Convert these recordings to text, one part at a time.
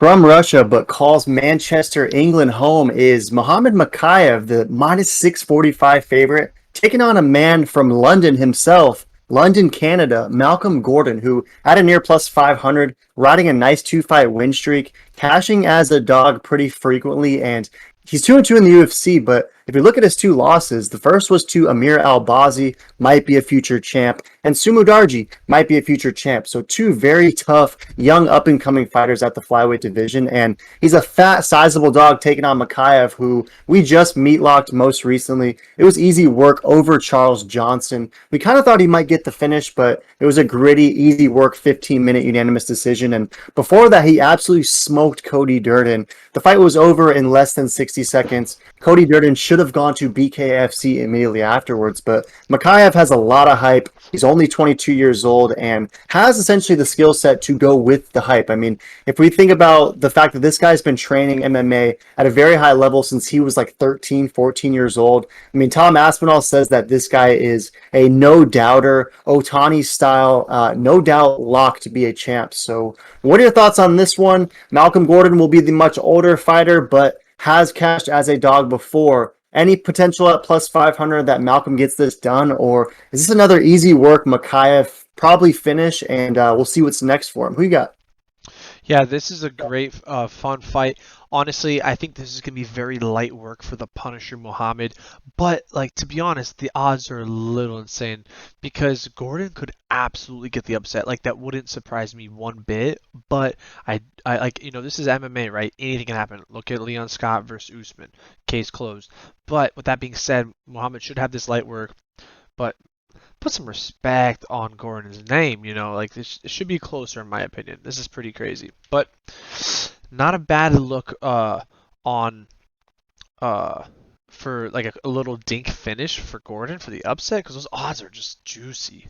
From Russia, but calls Manchester, England home is Mohamed Mokaev, the minus 645 favorite, taking on a man from London himself, London, Canada, Malcolm Gordon, who had a near plus 500, riding a nice two-fight win streak, cashing as a dog pretty frequently, and he's 2-2 in the UFC, but if you look at his two losses, the first was to Amir Albazi, might be a future champ, and Sumu Darji might be a future champ. So two very tough, young, up-and-coming fighters at the flyweight division, and he's a fat, sizable dog taking on Mokaev, who we just meatlocked most recently. It was easy work over Charles Johnson. We kind of thought he might get the finish, but it was a gritty, easy work, 15-minute unanimous decision, and before that, he absolutely smoked Cody Durden. The fight was over in less than 60 seconds. Cody Durden should have gone to BKFC immediately afterwards, but Mokaev has a lot of hype. He's only 22 years old and has essentially the skill set to go with the hype. I mean, if we think about the fact that this guy's been training MMA at a very high level since he was like 13, 14 years old. I mean, Tom Aspinall says that this guy is a no-doubter, Otani style, no doubt lock to be a champ. So what are your thoughts on this one? Malcolm Gordon will be the much older fighter, but has cashed as a dog before. Any potential at plus 500 that Malcolm gets this done, or is this another easy work Mokaev probably finish, and we'll see what's next for him? Who you got? Yeah, this is a great, fun fight. Honestly, I think this is going to be very light work for the Punisher Muhammad. But, like, to be honest, the odds are a little insane because Gordon could absolutely get the upset. Like, that wouldn't surprise me one bit. But I like, this is MMA, right? Anything can happen. Look at Leon Scott versus Usman. Case closed. But with that being said, Muhammad should have this light work. But put some respect on Gordon's name, like this it should be closer in my opinion. This is pretty crazy. But not a bad look on for like a little dink finish for Gordon for the upset because those odds are just juicy.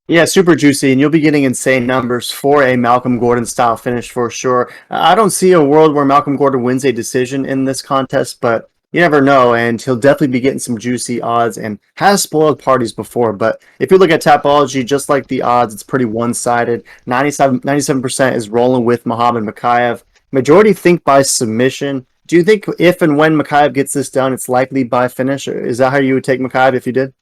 Yeah, super juicy, and you'll be getting insane numbers for a Malcolm Gordon style finish for sure. I don't see a world where Malcolm Gordon wins a decision in this contest, but you never know, and he'll definitely be getting some juicy odds and has spoiled parties before. But if you look at Tapology, just like the odds, it's pretty one-sided. 97% is rolling with Mohamed Mokaev. Majority think by submission. Do you think if and when Mokaev gets this done, it's likely by finish? Is that how you would take Mokaev if you did?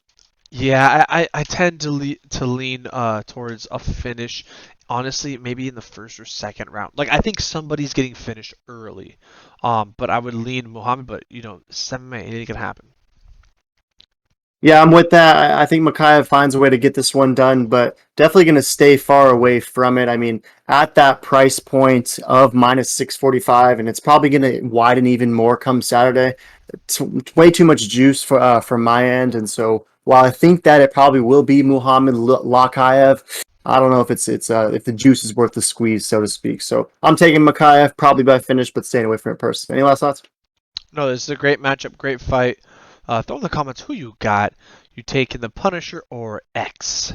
Yeah, I tend to lean towards a finish. Honestly, maybe in the first or second round. Like I think somebody's getting finished early. But I would lean Muhammad, but 7-8, anything can happen. Yeah, I'm with that. I think Mokaev finds a way to get this one done, but definitely going to stay far away from it. I mean, at that price point of minus 645, and it's probably going to widen even more come Saturday. It's way too much juice for from my end, and so while I think that it probably will be Muhammad Lakayev, I don't know if it's if the juice is worth the squeeze, so to speak. So I'm taking Mokaev probably by finish, but staying away from it personally. Any last thoughts? No, this is a great matchup, great fight. Throw in the comments who you got. You taking the Punisher or X?